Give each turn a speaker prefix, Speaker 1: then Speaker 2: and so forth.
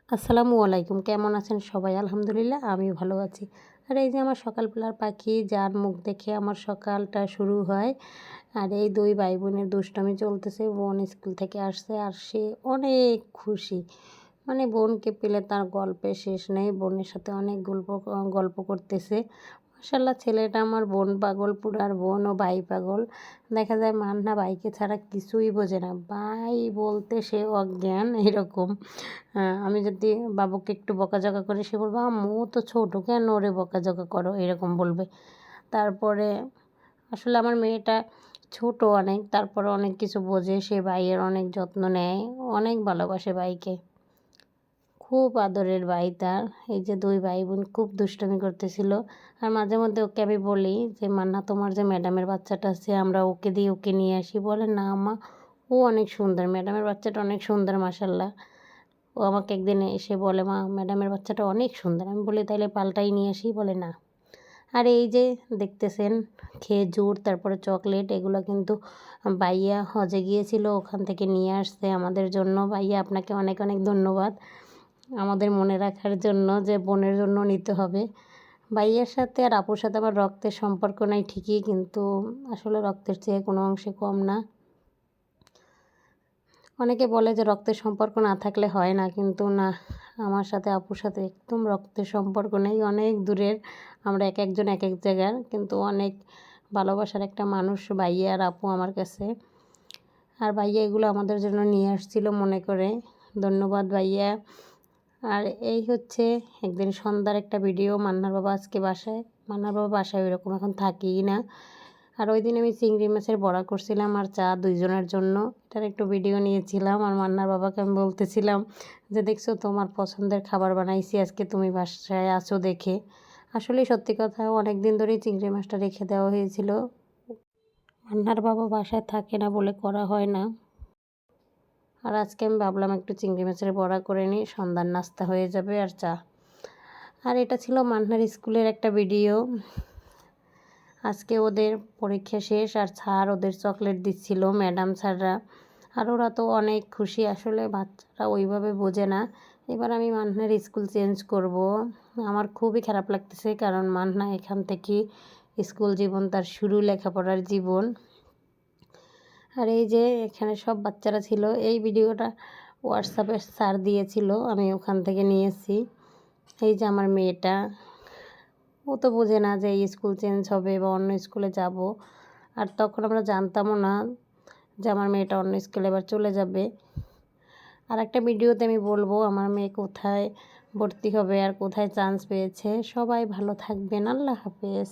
Speaker 1: আসসালামু আলাইকুম, কেমন আছেন সবাই? আলহামদুলিল্লাহ আমি ভালো আছি। আর এই যে আমার সকালবেলার পাখি, যার মুখ দেখে আমার সকালটা শুরু হয়। আর এই দুই ভাই বোনের দুষ্টামি চলতেছে। বোন স্কুল থেকে আসছে আর সে অনেক খুশি। মানে বোনকে পেলে তার গল্পের শেষ নেই। বোনের সাথে অনেক গল্প করতেছে। মাশাআল্লাহ, ছেলেটা আমার বোন পাগল, পুরার বোন ও ভাই পাগল। দেখা যায় মান্না ভাইকে ছাড়া কিছুই বোঝে না। ভাই বলতে সে অজ্ঞান এরকম। আমি যদি বাবুকে একটু বকাঝকা করি, সে বলবে, আম্মু ও তো ছোটো, কেন ওরে বকাঝকা করো, এরকম বলবে। তারপরে আসলে আমার মেয়েটা ছোট অনেক, তারপরে অনেক কিছু বোঝে। সে ভাইয়ের অনেক যত্ন নেয়, অনেক ভালোবাসে ভাইকে, খুব আদরের ভাই তার। এই যে দুই ভাই বোন খুব দুষ্টামি করতেছিল। আর মাঝে মধ্যে ওকে আমি বলি যে, মান্না তোমার যে ম্যাডামের বাচ্চাটা আছে, আমরা ওকে দিয়ে ওকে নিয়ে আসি। বলে, না আম্মা, ও অনেক সুন্দর, ম্যাডামের বাচ্চাটা অনেক সুন্দর মাশাআল্লাহ। ও আমাকে একদিন এসে বলে, মা ম্যাডামের বাচ্চাটা অনেক সুন্দর। আমি বলি, তাইলে পাল্টাই নিয়ে আসি। বলে না। আর এই যে দেখতেছেন, খেজুর, তারপরে চকলেট, এগুলো কিন্তু ভাইয়া হজে গিয়েছিল, ওখান থেকে নিয়ে আসছে আমাদের জন্য। ভাইয়া আপনাকে অনেক অনেক ধন্যবাদ আমাদের মনে রাখার জন্য, যে বোনের জন্য নিতে হবে। ভাইয়ার সাথে আর আপুর সাথে আমার রক্তের সম্পর্ক নাই ঠিকই, কিন্তু আসলে রক্তের চেয়ে কোনো অংশে কম না। অনেকে বলে যে রক্তের সম্পর্ক না থাকলে হয় না, কিন্তু না, আমার সাথে আপুর সাথে একদম রক্তের সম্পর্ক নেই, অনেক দূরের। আমরা এক একজন এক এক জায়গার, কিন্তু অনেক ভালোবাসার একটা মানুষ ভাইয়া আর আপু আমার কাছে। আর ভাইয়া এগুলো আমাদের জন্য নিয়ে আসছিল মনে করে। ধন্যবাদ ভাইয়া। আর এই হচ্ছে একদিন সন্ধ্যার একটা ভিডিও। মান্নার বাবা আজকে বাসায়, মান্নার বাবা বাসায় ওইরকম এখন থাকেই না। আর ওই দিন আমি চিংড়ি মাছের বড়া করছিলাম আর চা দুইজনের জন্য, এটার একটু ভিডিও নিয়েছিলাম। আর মান্নার বাবাকে আমি বলতেছিলাম যে, দেখছো তোমার পছন্দের খাবার বানাইছি আজকে, তুমি বাসায় আছো দেখে। আসলেই সত্যি কথা, অনেক দিন ধরেই চিংড়ি মাছটা রেখে দেওয়া হয়েছিল। মান্নার বাবা বাসায় থাকে না বলে করা হয় না। আর আজকে আমি ভাবলাম একটু চিংড়ি মাছের বড়া করে নিই, সন্ধ্যার নাস্তা হয়ে যাবে আর চা। আর এটা ছিল মান্নার স্কুলের একটা ভিডিও। আজকে ওদের পরীক্ষা শেষ আর স্যার ওদের চকলেট দিচ্ছিল, ম্যাডাম স্যাররা। আর ওরা তো অনেক খুশি। আসলে বাচ্চারা ওইভাবে বোঝে না। এবার আমি মান্নার স্কুল চেঞ্জ করব। আমার খুবই খারাপ লাগতেছে, কারণ মান্না এখান থেকে স্কুল জীবন তার শুরু, লেখাপড়ার জীবন। আর এই যে এখানে সব বাচ্চারা ছিল। এই ভিডিওটা হোয়াটসঅ্যাপে স্যার দিয়েছিল, আমি ওখান থেকে নিয়েছি। এই যে আমার মেয়েটা, ও তো বোঝে না যে এই স্কুল চেঞ্জ হবে বা অন্য স্কুলে যাব। আর তখন আমরা জানতামও না যে আমার মেয়েটা অন্য স্কুলে এবার চলে যাবে। আর একটা ভিডিওতে আমি বলবো আমার মেয়ে কোথায় ভর্তি হবে আর কোথায় চান্স পেয়েছে। সবাই ভালো থাকবেন, আল্লাহ হাফেজ।